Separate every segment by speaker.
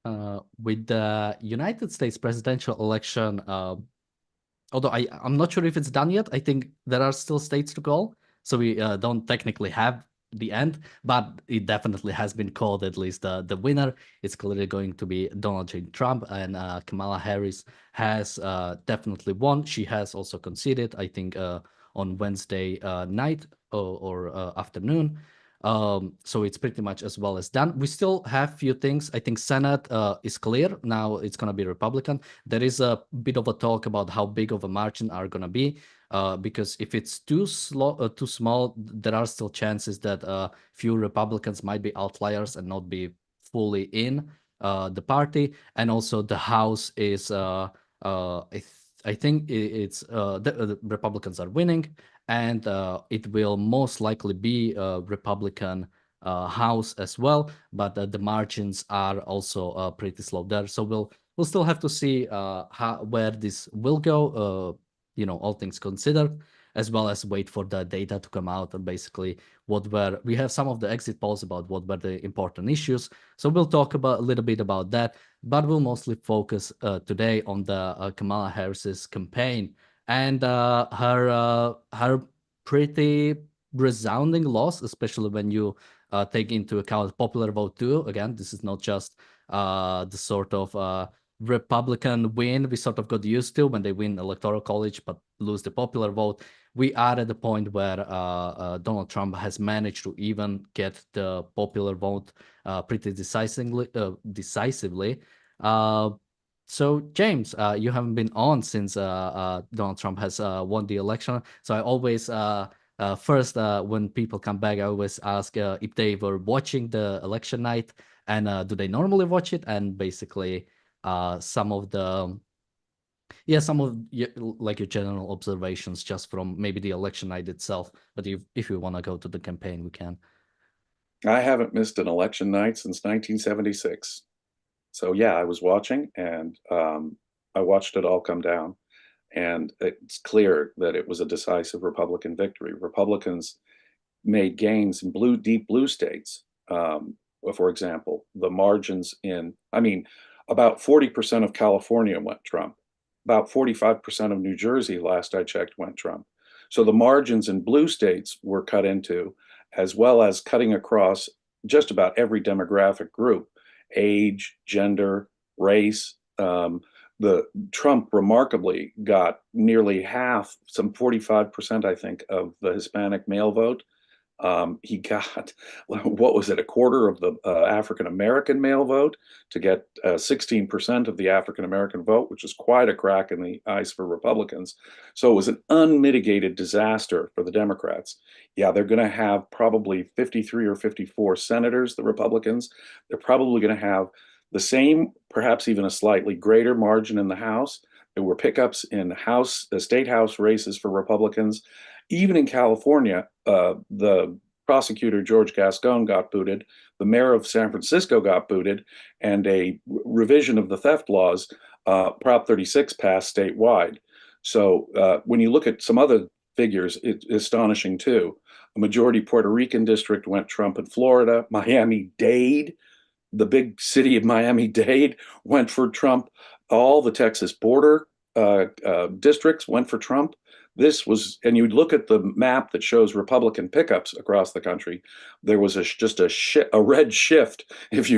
Speaker 1: With the United States presidential election, although I'm not sure if it's done yet. I think there are still states to go, so we don't technically have the end, but it definitely has been called. At least the winner is clearly going to be Donald J. Trump, and Kamala Harris has definitely won. She has also conceded, I think, on Wednesday night or afternoon. So it's pretty much as well as done. We still have few things. I think Senate is clear. Now it's going to be Republican. There is a bit of a talk about how big of a margin are going to be, because if it's too small, there are still chances that few Republicans might be outliers and not be fully in the party. And also the House is, I think the Republicans are winning, and it will most likely be a Republican House as well. But the margins are also pretty slow there, so we'll still have to see where this will go. All things considered, as well as wait for the data to come out and basically we have some of the exit polls about what were the important issues. So we'll talk about a little bit about that, but we'll mostly focus today on the Kamala Harris's campaign and her pretty resounding loss, especially when you take into account popular vote too. Again, this is not just the sort of Republican win we sort of got used to when they win electoral college but lose the popular vote. We are at the point where Donald Trump has managed to even get the popular vote pretty decisively. So, James, you haven't been on since Donald Trump has won the election. So I always, first, when people come back, I always ask if they were watching the election night and do they normally watch it? And basically, some of your general observations just from maybe the election night itself. But if you want to go to the campaign, we can.
Speaker 2: I haven't missed an election night since 1976. So yeah, I was watching and I watched it all come down. And it's clear that it was a decisive Republican victory. Republicans made gains in deep blue states. For example, the margins about 40% of California went Trump. About 45% of New Jersey, last I checked, went Trump. So the margins in blue states were cut into, as well as cutting across just about every demographic group: age, gender, race. The Trump remarkably got nearly half, some 45%, I think, of the Hispanic male vote. He got, what was it, a quarter of the African American male vote to get 16% of the African American vote, which is quite a crack in the ice for Republicans. So it was an unmitigated disaster for the Democrats. Yeah, they're going to have probably 53 or 54 senators, the Republicans. They're probably going to have the same, perhaps even a slightly greater margin in the House. There were pickups in state House races for Republicans. Even in California, the prosecutor, George Gascon, got booted. The mayor of San Francisco got booted, and a revision of the theft laws, Prop 36, passed statewide. So when you look at some other figures, it's astonishing too. A majority Puerto Rican district went Trump in Florida. Miami-Dade, the big city of Miami-Dade, went for Trump. All the Texas border districts went for Trump. And you look at the map that shows Republican pickups across the country. There was just a red shift, if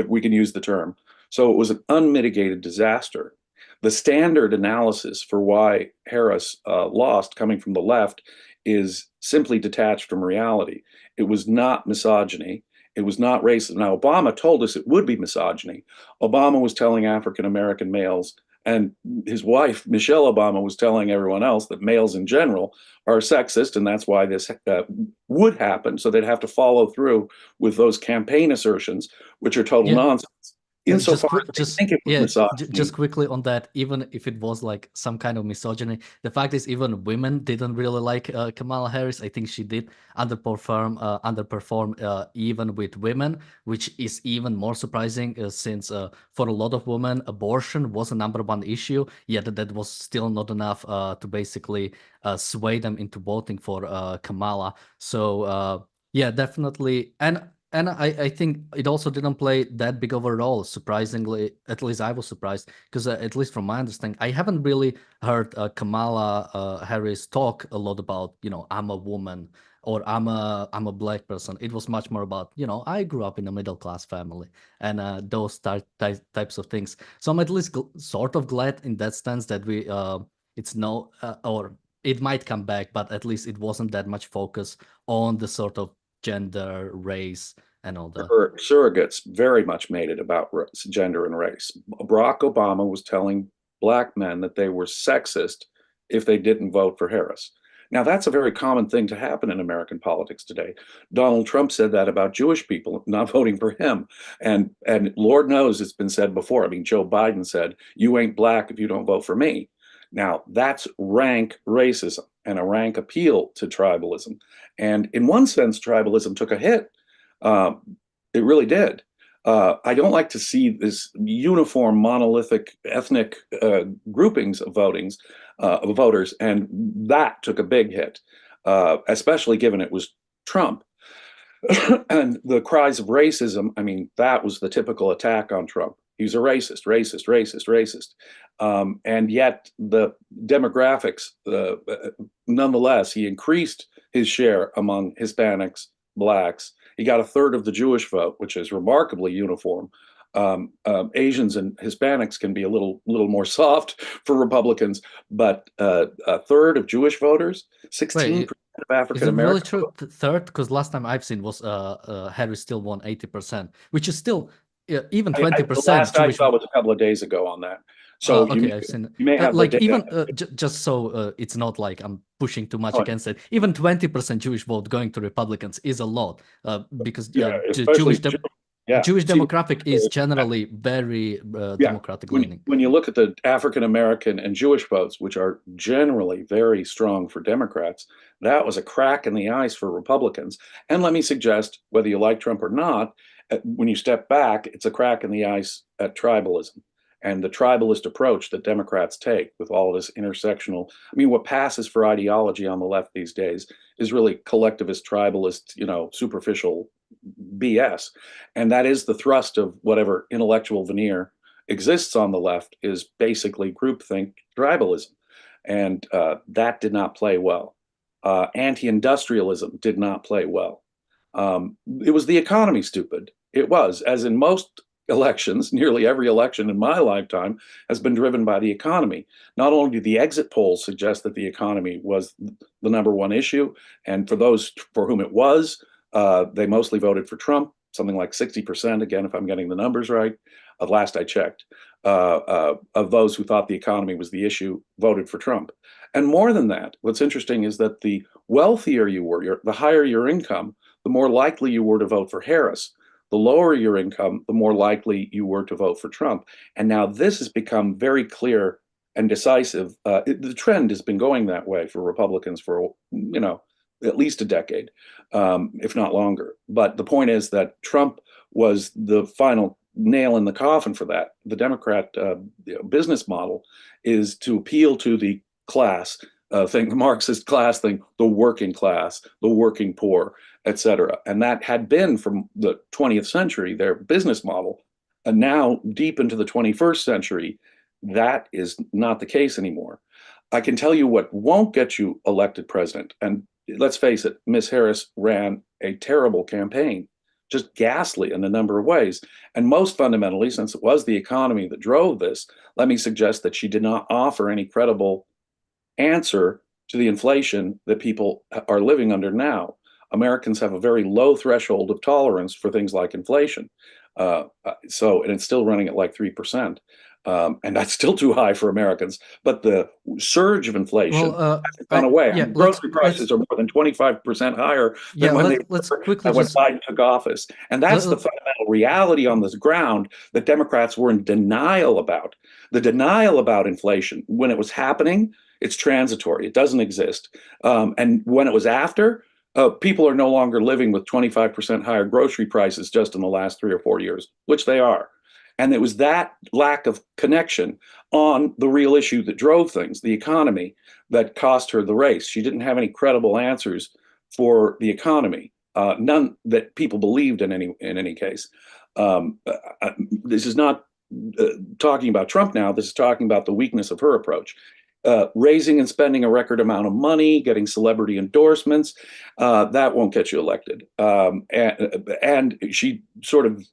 Speaker 2: we can use the term. So it was an unmitigated disaster. The standard analysis for why Harris lost, coming from the left, is simply detached from reality. It was not misogyny. It was not racism. Now, Obama told us it would be misogyny. Obama was telling African American males, and his wife, Michelle Obama, was telling everyone else that males in general are sexist, and that's why this would happen. So they'd have to follow through with those campaign assertions, which are total nonsense. Insofar as they think it was misogyny.
Speaker 1: Just quickly on that, even if it was like some kind of misogyny, the fact is even women didn't really like Kamala Harris. I think she did underperform even with women, which is even more surprising since for a lot of women, abortion was a #1 issue, yet that was still not enough to basically sway them into voting for Kamala. So yeah, definitely. And And I think it also didn't play that big of a role, surprisingly. At least I was surprised, because at least from my understanding, I haven't really heard Kamala Harris talk a lot about, I'm a woman, or I'm a black person. It was much more about, I grew up in a middle class family, and those types of things. So I'm at least sort of glad in that sense that it's no, or it might come back, but at least it wasn't that much focus on the sort of gender, race, and all that.
Speaker 2: Surrogates very much made it about gender and race. Barack Obama was telling black men that they were sexist if they didn't vote for Harris. Now, that's a very common thing to happen in American politics today. Donald Trump said that about Jewish people not voting for him. And Lord knows it's been said before. I mean, Joe Biden said, "You ain't black if you don't vote for me." Now, that's rank racism and a rank appeal to tribalism. And in one sense, tribalism took a hit. It really did. I don't like to see this uniform, monolithic, ethnic groupings of voters, and that took a big hit, especially given it was Trump. And the cries of racism, I mean, that was the typical attack on Trump. He's a racist, racist, racist, racist. And yet the demographics, nonetheless, he increased his share among Hispanics, blacks. He got a third of the Jewish vote, which is remarkably uniform. Asians and Hispanics can be a little more soft for Republicans, but a third of Jewish voters, 16%
Speaker 1: Wait,
Speaker 2: of
Speaker 1: is
Speaker 2: African
Speaker 1: it really
Speaker 2: Americans.
Speaker 1: true? Third? Because last time I've seen was Harris still won 80%, which is still even
Speaker 2: The
Speaker 1: 20%
Speaker 2: last I
Speaker 1: Jewish.
Speaker 2: saw was a couple of days ago on that. So
Speaker 1: Okay, I've seen it.
Speaker 2: you may have the
Speaker 1: Like
Speaker 2: data.
Speaker 1: even just so it's not like I'm pushing too much
Speaker 2: Oh,
Speaker 1: against it. Even 20% Jewish vote going to Republicans is a lot, because
Speaker 2: yeah,
Speaker 1: the
Speaker 2: especially yeah.
Speaker 1: Jewish
Speaker 2: See,
Speaker 1: demographic is generally very
Speaker 2: yeah,
Speaker 1: democratic leaning.
Speaker 2: when you look at the African American and Jewish votes, which are generally very strong for Democrats, that was a crack in the ice for Republicans. And let me suggest, whether you like Trump or not, when you step back, it's a crack in the ice at tribalism and the tribalist approach that Democrats take with all of this intersectional. I mean, what passes for ideology on the left these days is really collectivist, tribalist, superficial BS. And that is the thrust of whatever intellectual veneer exists on the left, is basically groupthink tribalism. And that did not play well. Anti-industrialism did not play well. It was the economy, stupid. It was, as in most elections, nearly every election in my lifetime has been driven by the economy. Not only do the exit polls suggest that the economy was the number one issue, and for those for whom it was, they mostly voted for Trump, something like 60%, again, if I'm getting the numbers right, of last I checked, of those who thought the economy was the issue voted for Trump. And more than that, what's interesting is that the wealthier you were, the higher your income, the more likely you were to vote for Harris. The lower your income, the more likely you were to vote for Trump. And now this has become very clear and decisive. The trend has been going that way for Republicans for, at least a decade, if not longer. But the point is that Trump was the final nail in the coffin for that. The Democrat business model is to appeal to the class thing, the Marxist class thing, the working class, the working poor, etc. And that had been from the 20th century their business model. And now, deep into the 21st century, that is not the case anymore. I can tell you what won't get you elected president. And let's face it, Miss Harris ran a terrible campaign, just ghastly in a number of ways. And most fundamentally, since it was the economy that drove this, let me suggest that she did not offer any credible answer to the inflation that people are living under now. Americans have a very low threshold of tolerance for things like inflation. And it's still running at like 3%. And that's still too high for Americans. But the surge of inflation hasn't gone away. I
Speaker 1: yeah,
Speaker 2: mean,
Speaker 1: let's
Speaker 2: grocery prices are more than 25% higher than when
Speaker 1: let's quickly
Speaker 2: when
Speaker 1: just
Speaker 2: Biden took office. And that's the fundamental reality on this ground that Democrats were in denial about. The denial about inflation when it was happening, it's transitory. It doesn't exist. And when it was after, people are no longer living with 25% higher grocery prices just in the last 3 or 4 years, which they are. And it was that lack of connection on the real issue that drove things, the economy, that cost her the race. She didn't have any credible answers for the economy. none that people believed in any case. This is not talking about Trump now. This is talking about the weakness of her approach. Raising and spending a record amount of money, getting celebrity endorsements, that won't get you elected. And she sort of,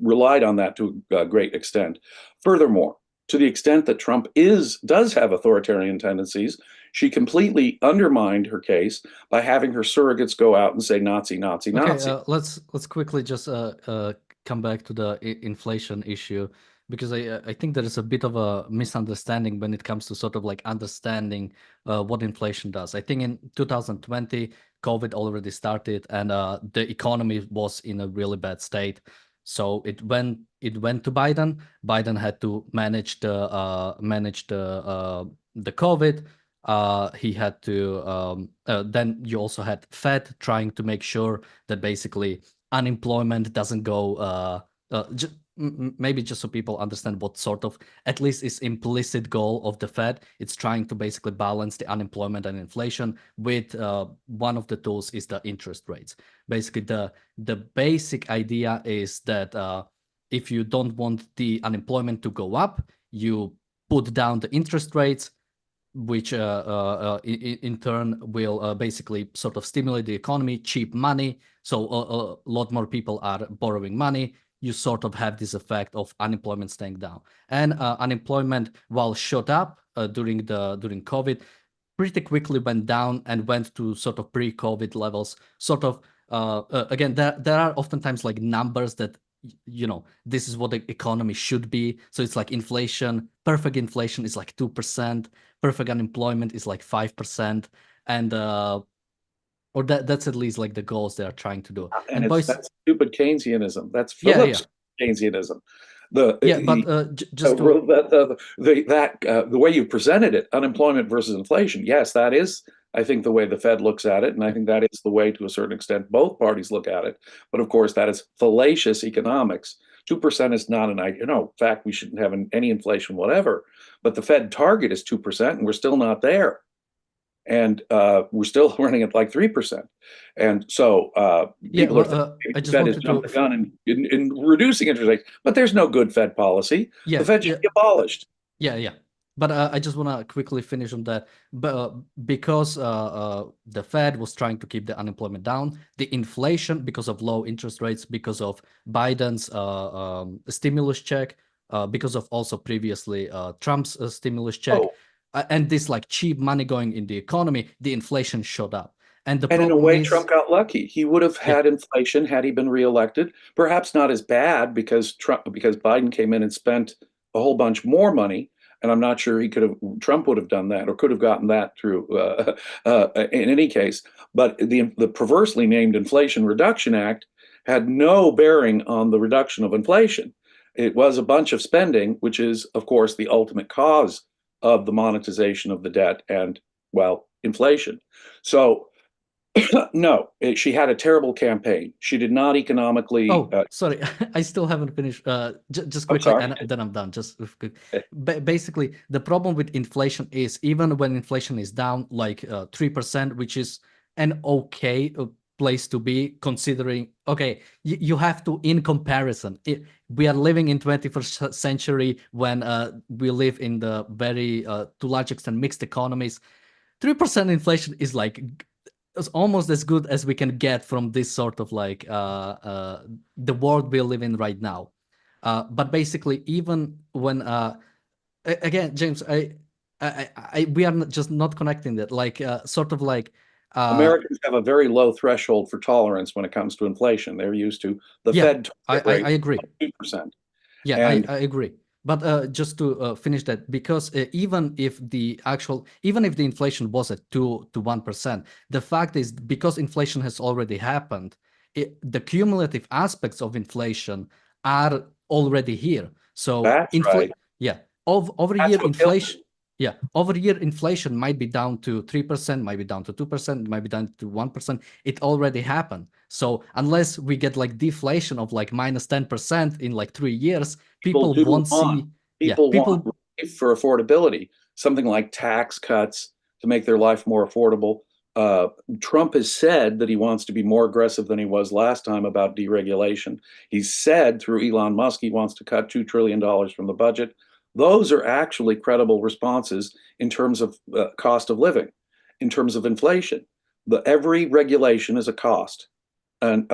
Speaker 2: relied on that to a great extent. Furthermore, to the extent that Trump does have authoritarian tendencies, she completely undermined her case by having her surrogates go out and say Nazi, Nazi, Nazi.
Speaker 1: Let's quickly just come back to the inflation issue, because I think there is a bit of a misunderstanding when it comes to sort of like understanding what inflation does. I think in 2020, COVID already started, and the economy was in a really bad state. So it went to Biden. Biden had to manage the COVID. He had to then you also had Fed trying to make sure that basically unemployment doesn't go maybe just so people understand what sort of, at least is implicit goal of the Fed. It's trying to basically balance the unemployment and inflation with one of the tools is the interest rates. Basically the basic idea is that if you don't want the unemployment to go up, you put down the interest rates, which in turn will basically sort of stimulate the economy, cheap money. So a lot more people are borrowing money. You sort of have this effect of unemployment staying down. And unemployment, while shot up during COVID, pretty quickly went down and went to sort of pre-COVID levels. Sort of again, there are oftentimes like numbers that this is what the economy should be. So it's like inflation, perfect inflation is like 2%, perfect unemployment is like 5%, and or that's at least like the goals they are trying to do.
Speaker 2: And that's stupid Keynesianism. That's Phillips Keynesianism.
Speaker 1: But just
Speaker 2: the way you presented it, unemployment versus inflation. Yes, that is, I think, the way the Fed looks at it, and I think that is the way, to a certain extent, both parties look at it. But of course, that is fallacious economics. 2% is not in fact, we shouldn't have any inflation, whatever. But the Fed target is 2%, and we're still not there. And we're still running at like 3%. And so people
Speaker 1: I just
Speaker 2: Fed is jumping the gun in reducing interest rates, but there's no good Fed policy. The Fed should be abolished.
Speaker 1: Yeah. But I just want to quickly finish on that. But because the Fed was trying to keep the unemployment down, the inflation, because of low interest rates, because of Biden's stimulus check, because of also previously Trump's stimulus check, and this like cheap money going in the economy, the inflation shot up. And
Speaker 2: in a way, Trump got lucky. He would have had inflation had he been reelected. Perhaps not as bad because Biden came in and spent a whole bunch more money. And I'm not sure Trump would have done that or could have gotten that through in any case. But the perversely named Inflation Reduction Act had no bearing on the reduction of inflation. It was a bunch of spending, which is, of course, the ultimate cause of the monetization of the debt and, well, inflation. So, no, she had a terrible campaign. She did not economically.
Speaker 1: Sorry, I still haven't finished. Just quickly, and then I'm done. Just basically, the problem with inflation is even when inflation is down like 3%, which is an okay place to be, considering you have to, in comparison, we are living in 21st century when we live in the very to large extent mixed economies. 3% inflation is like it's almost as good as we can get from this sort of like the world we live in right now. But basically, even when again, James, we are just not connecting that. Like sort of like
Speaker 2: Americans have a very low threshold for tolerance when it comes to inflation. They're used to the Fed
Speaker 1: rate. I agree.
Speaker 2: 2%.
Speaker 1: Yeah, I agree. But just to finish that, because even if the inflation was at 2 to 1%, the fact is because inflation has already happened, the cumulative aspects of inflation are already here. So
Speaker 2: that's right.
Speaker 1: Yeah, over year inflation. Yeah, over year inflation might be down to 3%, might be down to 2%, might be down to 1%. It already happened. So unless we get like deflation of like minus 10% in like 3 years, people won't see.
Speaker 2: People want relief for affordability, something like tax cuts to make their life more affordable. Trump has said that he wants to be more aggressive than he was last time about deregulation. He's said through Elon Musk he wants to cut $2 trillion from the budget. Those are actually credible responses in terms of cost of living, in terms of inflation. Every regulation is a cost, and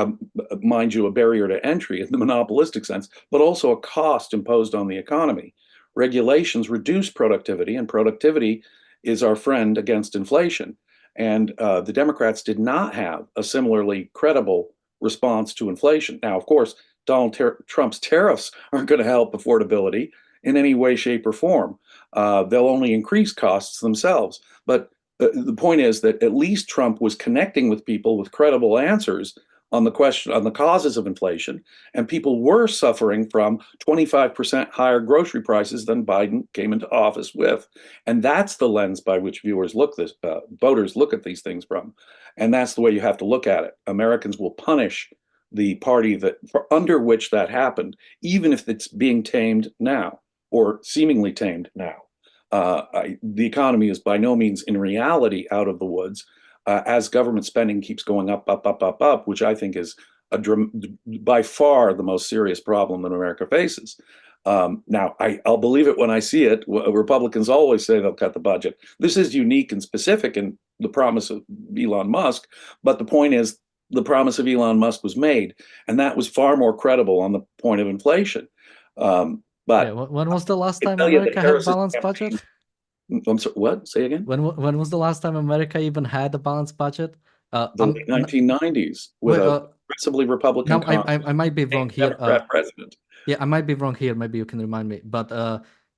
Speaker 2: mind you, a barrier to entry in the monopolistic sense, but also a cost imposed on the economy. Regulations reduce productivity, and productivity is our friend against inflation. And the Democrats did not have a similarly credible response to inflation. Now, of course, Donald Trump's tariffs aren't going to help affordability in any way, shape, or form. They'll only increase costs themselves. But the point is that at least Trump was connecting with people with credible answers on the question, on the causes of inflation, and people were suffering from 25% higher grocery prices than Biden came into office with. And that's the lens by which voters look at these things from. And that's the way you have to look at it. Americans will punish the party under which that happened, even if it's being tamed now or seemingly tamed now. The economy is by no means in reality out of the woods. As government spending keeps going up, which I think is by far the most serious problem that America faces. Now, I'll believe it when I see it. Republicans always say they'll cut the budget. This is unique and specific in the promise of Elon Musk, but the point is the promise of Elon Musk was made, and that was far more credible on the point of inflation. But
Speaker 1: Yeah, when was the last
Speaker 2: I
Speaker 1: time
Speaker 2: tell you
Speaker 1: America
Speaker 2: that
Speaker 1: had
Speaker 2: Harris's
Speaker 1: balanced budget?
Speaker 2: I'm sorry, what? Say again?
Speaker 1: When was the last time America even had a balanced budget?
Speaker 2: The late 1990s with
Speaker 1: wait,
Speaker 2: a progressively Republican
Speaker 1: now I might be wrong here.
Speaker 2: Democrat president.
Speaker 1: Yeah, I might be wrong here. Maybe you can remind me. But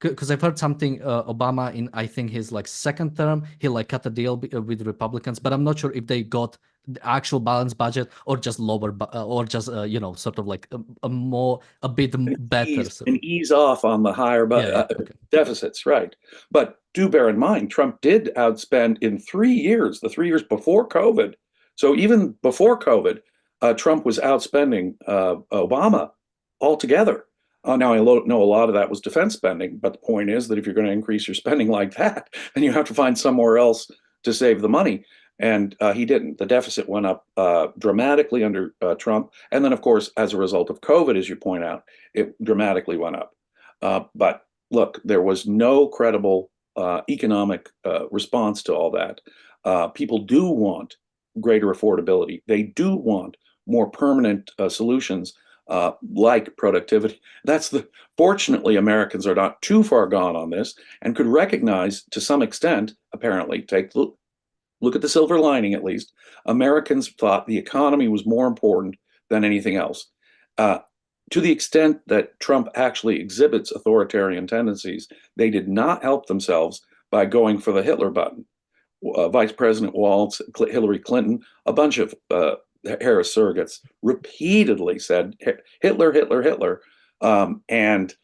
Speaker 1: because I've heard something Obama in I think his like second term, he like cut a deal with Republicans, but I'm not sure if they got the actual balanced budget or just lower, or just sort of like a bit better. So
Speaker 2: And ease off on the higher
Speaker 1: yeah, okay.
Speaker 2: deficits, right? But do bear in mind, Trump did outspend in 3 years, the 3 years before COVID. So even before COVID, Trump was outspending Obama altogether. Now, I know a lot of that was defense spending, but the point is that if you're going to increase your spending like that, then you have to find somewhere else to save the money. And he didn't. The deficit went up dramatically under Trump. And then, of course, as a result of COVID, as you point out, it dramatically went up. But look, there was no credible economic response to all that. People do want greater affordability. They do want more permanent solutions like productivity. Fortunately, Americans are not too far gone on this and could recognize to some extent, apparently, look at the silver lining at least. Americans thought the economy was more important than anything else. To the extent that Trump actually exhibits authoritarian tendencies, they did not help themselves by going for the Hitler button. Vice President Walz, Hillary Clinton, a bunch of Harris surrogates repeatedly said Hitler, Hitler, Hitler. And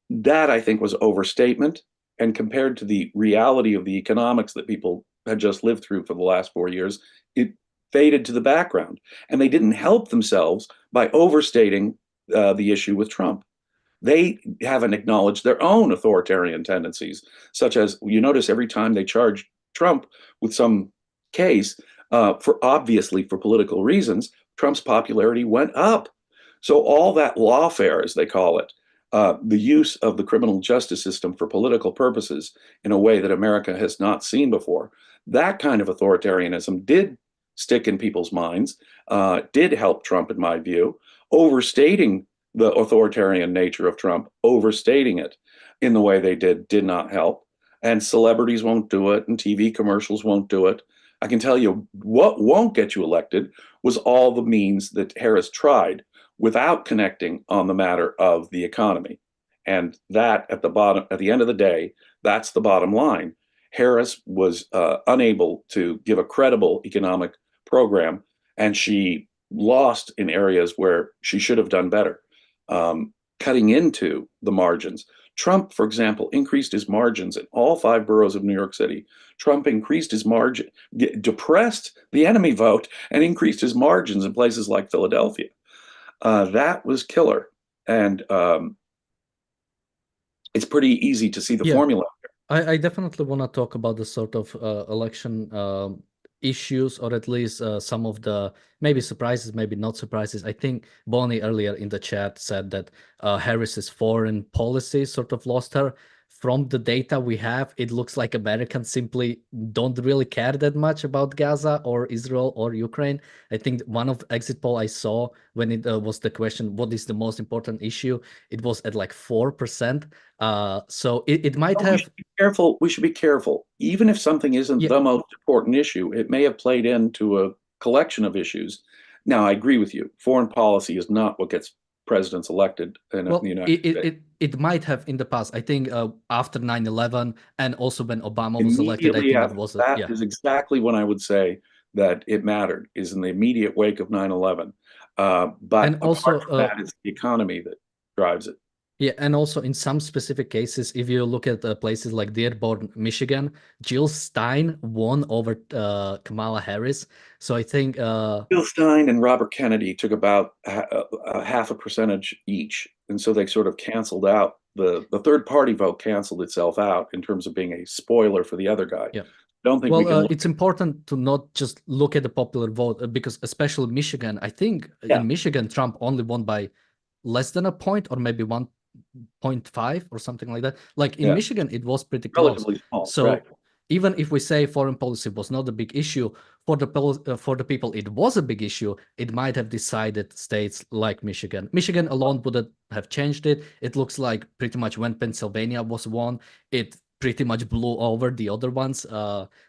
Speaker 2: that, I think, was overstatement. And compared to the reality of the economics that people had just lived through for the last 4 years, it faded to the background. And they didn't help themselves by overstating the issue with Trump. They haven't acknowledged their own authoritarian tendencies, such as you notice every time they charge Trump with some case, obviously for political reasons, Trump's popularity went up. So all that lawfare, as they call it, the use of the criminal justice system for political purposes in a way that America has not seen before, that kind of authoritarianism did stick in people's minds, did help Trump, in my view. Overstating the authoritarian nature of Trump, overstating it in the way they did not help. And celebrities won't do it, and TV commercials won't do it. I can tell you what won't get you elected was all the means that Harris tried without connecting on the matter of the economy. And that at the end of the day, that's the bottom line. Harris was unable to give a credible economic program, and she lost in areas where she should have done better, cutting into the margins. Trump, for example, increased his margins in all 5 boroughs of New York City. Trump increased his margin, depressed the enemy vote, and increased his margins in places like Philadelphia. That was killer. And it's pretty easy to see the formula.
Speaker 1: I definitely want to talk about the sort of election issues, or at least some of the maybe surprises, maybe not surprises. I think Bonnie earlier in the chat said that Harris's foreign policy sort of lost her. From the data we have, it looks like Americans simply don't really care that much about Gaza or Israel or Ukraine. I think one of exit poll I saw when it was the question, what is the most important issue? It was at like 4%. So it might
Speaker 2: Well, we
Speaker 1: have,
Speaker 2: should be careful. We should be careful. Even if something isn't
Speaker 1: yeah,
Speaker 2: the most important issue, it may have played into a collection of issues. Now, I agree with you. Foreign policy is not what gets presidents elected in the
Speaker 1: well,
Speaker 2: United
Speaker 1: it, it,
Speaker 2: States.
Speaker 1: it, it might have in the past. I think after 9/11 and also when Obama was elected, I
Speaker 2: Immediately
Speaker 1: think it
Speaker 2: after
Speaker 1: was,
Speaker 2: that
Speaker 1: yeah.
Speaker 2: is exactly when I would say that it mattered, is in the immediate wake of 9/11.
Speaker 1: And
Speaker 2: But apart
Speaker 1: also,
Speaker 2: from that, it's the economy that drives it.
Speaker 1: yeah, and also in some specific cases, if you look at places like Dearborn, Michigan, Jill Stein won over Kamala Harris. So I think,
Speaker 2: Bill Stein and Robert Kennedy took about a half a percentage each, and so they sort of canceled out the third party vote canceled itself out in terms of being a spoiler for the other guy.
Speaker 1: yeah.
Speaker 2: Don't think we
Speaker 1: Well,
Speaker 2: can look
Speaker 1: it's important to not just look at the popular vote because, especially Michigan, I think
Speaker 2: yeah,
Speaker 1: in Michigan, Trump only won by less than a point or maybe 1.5 or something like that. Like in
Speaker 2: yeah,
Speaker 1: Michigan, it was pretty close.
Speaker 2: relatively small, right?
Speaker 1: So even if we say foreign policy was not a big issue for the people, it was a big issue. It might have decided states like Michigan. Michigan alone wouldn't have changed it. It looks like pretty much when Pennsylvania was won, it pretty much blew over the other ones.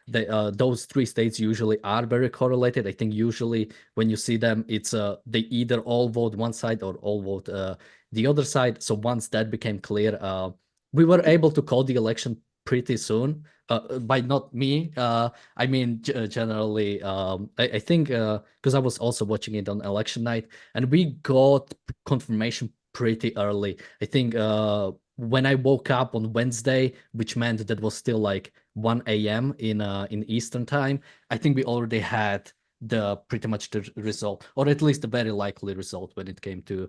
Speaker 1: Those three states usually are very correlated. I think usually when you see them, it's they either all vote one side or all vote the other side. So once that became clear, we were able to call the election pretty soon. By not me, I mean generally. I think because I was also watching it on election night, and we got confirmation pretty early. I think when I woke up on Wednesday, which meant that was still like 1 a.m. in Eastern time, I think we already had the pretty much the result, or at least the very likely result when it came to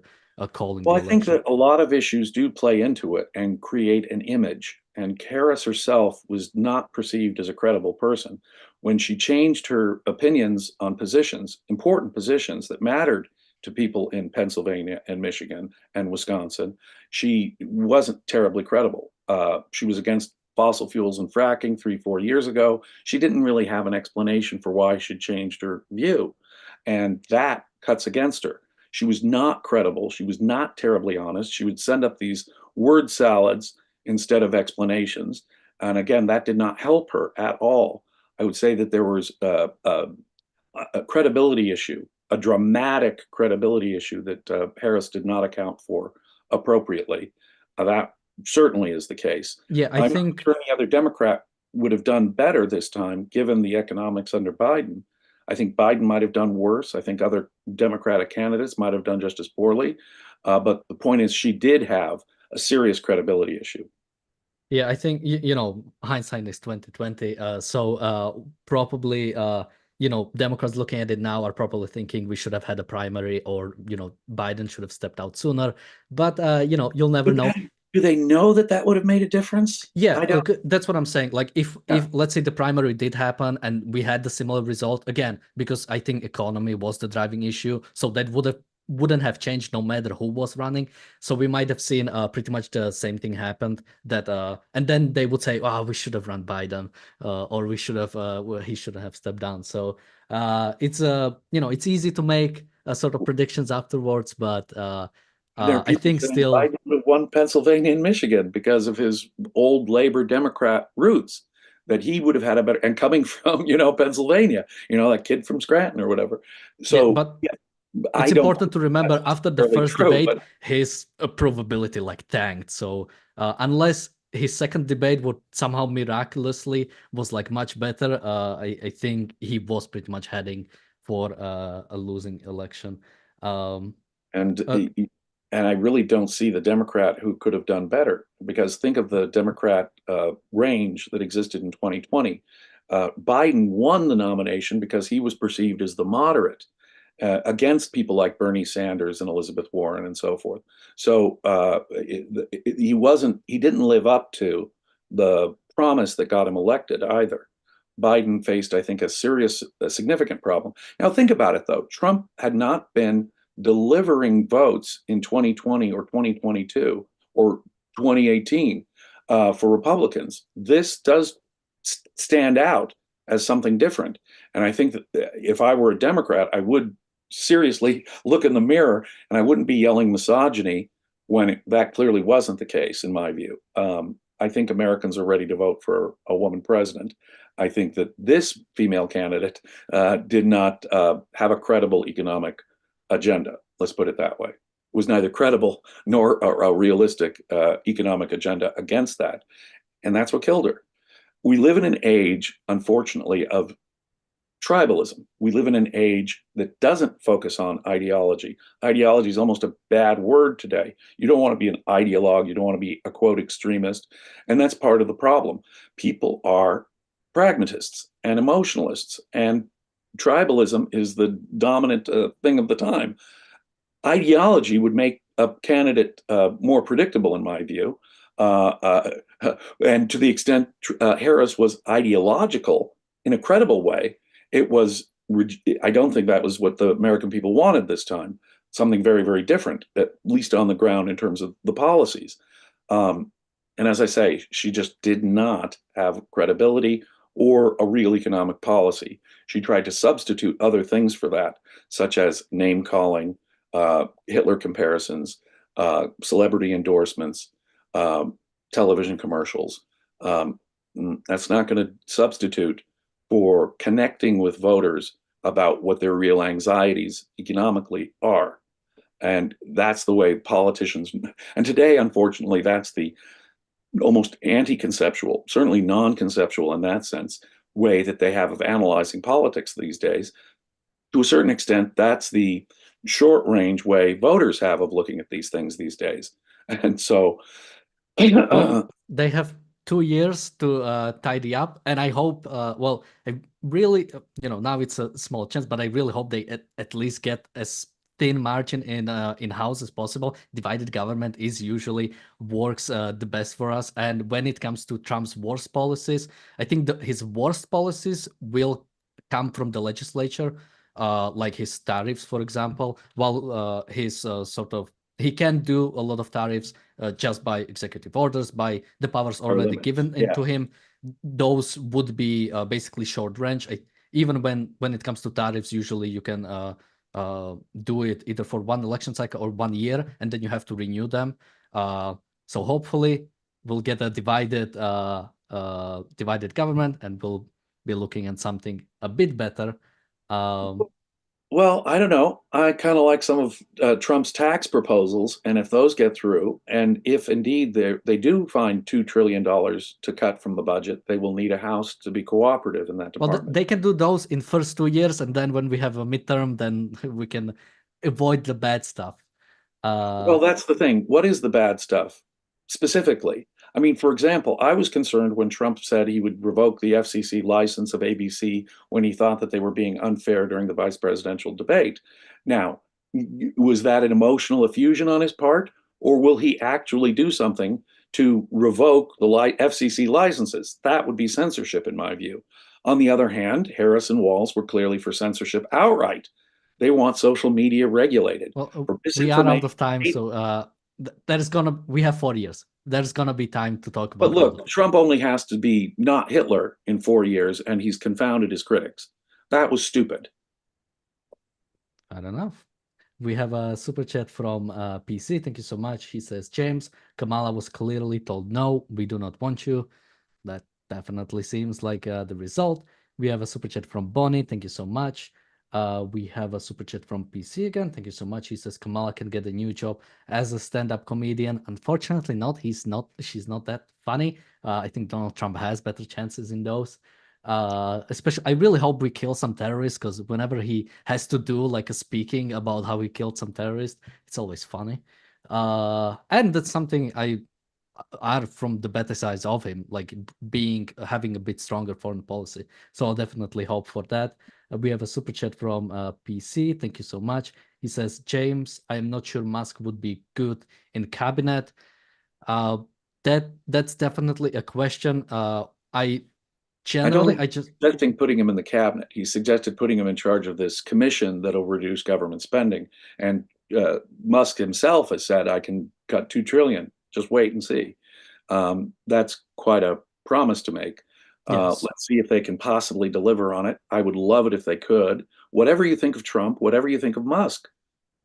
Speaker 1: calling
Speaker 2: Well,
Speaker 1: the
Speaker 2: I think
Speaker 1: election.
Speaker 2: that a lot of issues do play into it and create an image. And Harris herself was not perceived as a credible person. When she changed her opinions on positions, important positions that mattered to people in Pennsylvania and Michigan and Wisconsin, she wasn't terribly credible. She was against fossil fuels and fracking 3, 4 years ago. She didn't really have an explanation for why she'd changed her view. And that cuts against her. She was not credible. She was not terribly honest. She would send up these word salads instead of explanations. And again, that did not help her at all. I would say that there was a credibility issue, a dramatic credibility issue that Harris did not account for appropriately. That certainly is the case.
Speaker 1: Yeah, I
Speaker 2: I'm not
Speaker 1: think
Speaker 2: sure any other Democrat would have done better this time, given the economics under Biden. I think Biden might have done worse. I think other Democratic candidates might have done just as poorly. But the point is, she did have a serious credibility issue.
Speaker 1: Yeah, I think hindsight is 2020. Probably Democrats looking at it now are probably thinking we should have had a primary, or Biden should have stepped out sooner. But you'll never know.
Speaker 2: Do they know that that would have made a difference?
Speaker 1: Yeah,
Speaker 2: I don't.
Speaker 1: that's what I'm saying. Like if
Speaker 2: Yeah.
Speaker 1: let's say the primary did happen and we had the similar result again, because I think economy was the driving issue, so that wouldn't have changed no matter who was running. So we might have seen pretty much the same thing happened. That and then they would say, "Oh, we should have run Biden, or we should have well, he should have stepped down." So it's it's easy to make sort of predictions afterwards, but
Speaker 2: There are
Speaker 1: I
Speaker 2: people
Speaker 1: think
Speaker 2: saying
Speaker 1: still.
Speaker 2: Biden would have won Pennsylvania and Michigan because of his old labor Democrat roots, that he would have had a better, and coming from, Pennsylvania, that kid from Scranton or whatever.
Speaker 1: Yeah,
Speaker 2: So
Speaker 1: but
Speaker 2: yeah, I
Speaker 1: it's
Speaker 2: don't
Speaker 1: important
Speaker 2: think
Speaker 1: to remember
Speaker 2: that's
Speaker 1: after the
Speaker 2: necessarily
Speaker 1: first
Speaker 2: true,
Speaker 1: debate,
Speaker 2: but
Speaker 1: his probability like tanked. So unless his second debate would somehow miraculously was like much better, I think he was pretty much heading for a losing election. Um,
Speaker 2: and
Speaker 1: uh,
Speaker 2: and I really don't see the Democrat who could have done better, because think of the Democrat range that existed in 2020. Biden won the nomination because he was perceived as the moderate against people like Bernie Sanders and Elizabeth Warren and so forth. So he didn't live up to the promise that got him elected either. Biden faced, I think, a significant problem. Now, think about it, though. Trump had not been delivering votes in 2020 or 2022 or 2018 for Republicans. This does stand out as something different. And I think that if I were a Democrat, I would seriously look in the mirror and I wouldn't be yelling misogyny when that clearly wasn't the case, in my view. I think Americans are ready to vote for a woman president. I think that this female candidate did not have a credible economic agenda. Let's put it that way. It was neither credible nor a realistic economic agenda against that. And that's what killed her. We live in an age, unfortunately, of tribalism. We live in an age that doesn't focus on ideology. Ideology is almost a bad word today. You don't want to be an ideologue. You don't want to be a quote extremist. And that's part of the problem. People are pragmatists and emotionalists, and tribalism is the dominant thing of the time. Ideology would make a candidate more predictable, in my view. And to the extent Harris was ideological in a credible way, it was, I don't think that was what the American people wanted this time. Something very, very different, at least on the ground in terms of the policies. And as I say, she just did not have credibility or a real economic policy. She tried to substitute other things for that, such as name calling, Hitler comparisons, celebrity endorsements, television commercials. That's not going to substitute for connecting with voters about what their real anxieties economically are. And that's the way politicians, and today, unfortunately, that's the almost anti-conceptual, certainly non-conceptual in that sense, way that they have of analyzing politics these days. To a certain extent, that's the short-range way voters have of looking at these things these days. And so
Speaker 1: Well, they have 2 years to tidy up, and I hope. Well, I really, now it's a small chance, but I really hope they at least get as thin margin in house as possible. Divided government is usually works the best for us, and when it comes to Trump's worst policies, I think his worst policies will come from the legislature, like his tariffs, for example. While his sort of he can do a lot of tariffs just by executive orders, by the powers already given into him. Those would be basically short range. Even when it comes to tariffs, usually you can do it either for one election cycle or 1 year, and then you have to renew them. So hopefully we'll get a divided government, and we'll be looking at something a bit better.
Speaker 2: Well, I don't know. I kind of like some of Trump's tax proposals, and if those get through, and if indeed they do find $2 trillion to cut from the budget, they will need a House to be cooperative in that department.
Speaker 1: Well, they can do those in first 2 years, and then when we have a midterm, then we can avoid the bad stuff.
Speaker 2: Well, that's the thing. What is the bad stuff specifically? I mean, for example, I was concerned when Trump said he would revoke the FCC license of ABC when he thought that they were being unfair during the vice presidential debate. Now, was that an emotional effusion on his part, or will he actually do something to revoke the FCC licenses? That would be censorship, in my view. On the other hand, Harris and Walz were clearly for censorship outright. They want social media regulated.
Speaker 1: Well, we are out of time, so we have 4 years. There's gonna be time to talk about.
Speaker 2: But look, Trump only has to be not Hitler in 4 years, and he's confounded his critics. That was stupid.
Speaker 1: I don't know. We have a super chat from PC. Thank you so much. He says, James, Kamala was clearly told no, we do not want you. That definitely seems like the result. We have a super chat from Bonnie. Thank you so much. We have a super chat from PC again. Thank you so much. He says Kamala can get a new job as a stand-up comedian. Unfortunately, not. She's not that funny. I think Donald Trump has better chances in those. Especially, I really hope we kill some terrorists, because whenever he has to do like a speaking about how he killed some terrorists, it's always funny. And that's something I are from the better sides of him, like having a bit stronger foreign policy. So I'll definitely hope for that. We have a super chat from PC. Thank you so much. He says, James, I am not sure Musk would be good in cabinet. That's definitely a question. I
Speaker 2: I don't
Speaker 1: generally,
Speaker 2: think
Speaker 1: I just
Speaker 2: he's suggesting putting him in the cabinet. He suggested putting him in charge of this commission that'll reduce government spending. And Musk himself has said, I can cut 2 trillion. Just wait and see. That's quite a promise to make.
Speaker 1: yes.
Speaker 2: Let's see if they can possibly deliver on it. I would love it if they could. Whatever you think of Trump, whatever you think of Musk,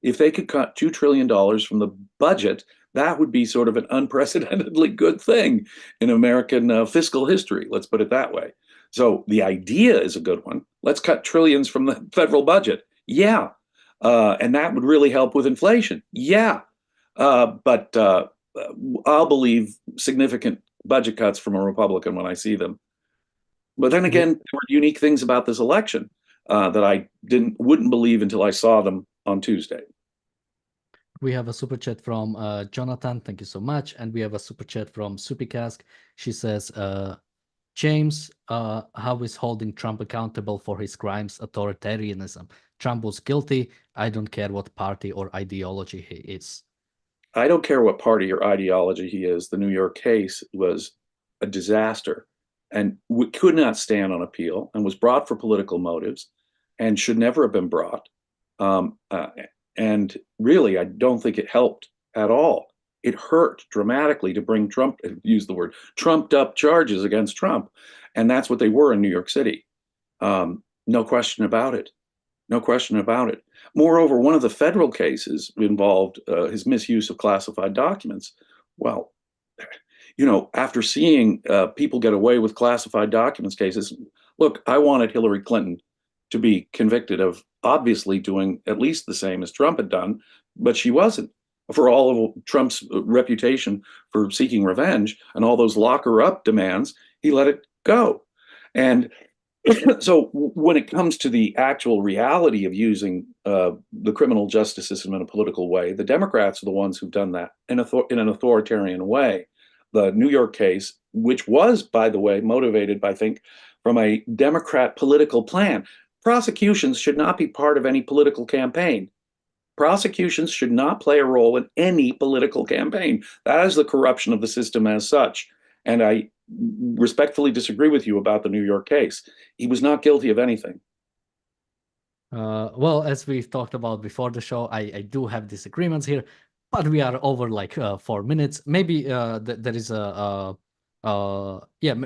Speaker 2: if they could cut $2 trillion from the budget, that would be sort of an unprecedentedly good thing in American fiscal history. Let's put it that way. So the idea is a good one. Let's cut trillions from the federal budget. Yeah. And that would really help with inflation. Yeah. But I'll believe significant budget cuts from a Republican when I see them. But then again, there were unique things about this election that I wouldn't believe until I saw them on Tuesday.
Speaker 1: We have a super chat from Jonathan. Thank you so much. And we have a super chat from Supikask. She says, James, how is holding Trump accountable for his crimes authoritarianism? Trump was guilty. I don't care what party or ideology he is.
Speaker 2: I don't care what party or ideology he is. The New York case was a disaster and could not stand on appeal and was brought for political motives and should never have been brought. And really, I don't think it helped at all. It hurt dramatically to bring Trump, use the word, trumped up charges against Trump. And that's what they were in New York City. No question about it. No question about it. Moreover, one of the federal cases involved his misuse of classified documents. Well, you know, after seeing people get away with classified documents cases, look, I wanted Hillary Clinton to be convicted of obviously doing at least the same as Trump had done, but she wasn't. For all of Trump's reputation for seeking revenge and all those lock her up demands, he let it go. And so when it comes to the actual reality of using the criminal justice system in a political way, the Democrats are the ones who've done that in an authoritarian way. The New York case, which was, by the way, motivated, I think, from a Democrat political plan. Prosecutions should not be part of any political campaign. Prosecutions should not play a role in any political campaign. That is the corruption of the system as such. And I respectfully disagree with you about the New York case. He was not guilty of anything.
Speaker 1: Well, as we've talked about before the show, I do have disagreements here, but we are over like 4 minutes. Maybe there is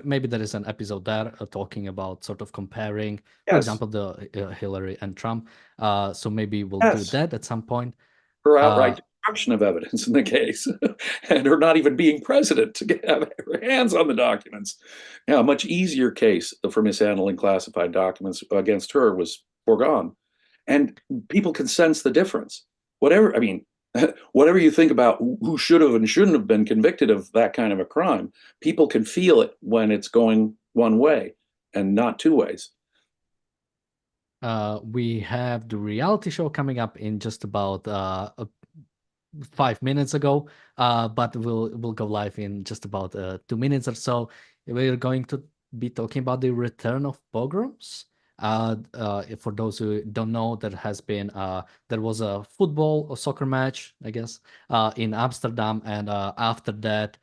Speaker 1: maybe there is an episode there talking about sort of comparing, for
Speaker 2: Yes.
Speaker 1: example, the Hillary and Trump. So maybe we'll do
Speaker 2: Yes.
Speaker 1: that at some point.
Speaker 2: Her outright destruction of evidence in the case, and her not even being president to have her hands on the documents. Now, a much easier case for mishandling classified documents against her was foregone. And people can sense the difference. Whatever, I mean, whatever you think about who should have and shouldn't have been convicted of that kind of a crime, people can feel it when it's going one way and not two ways.
Speaker 1: We have the reality show coming up in just about 5 minutes ago, but we'll go live in just about 2 minutes or so. We're going to be talking about the return of pogroms. For those who don't know, there was a football or soccer match, I guess, in Amsterdam, and after that,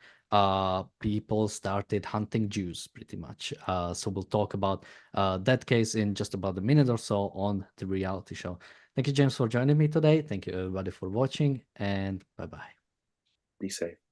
Speaker 1: people started hunting Jews pretty much. So we'll talk about that case in just about a minute or so on the reality show. Thank you, James, for joining me today. Thank you, everybody, for watching, and bye-bye.
Speaker 2: Be safe.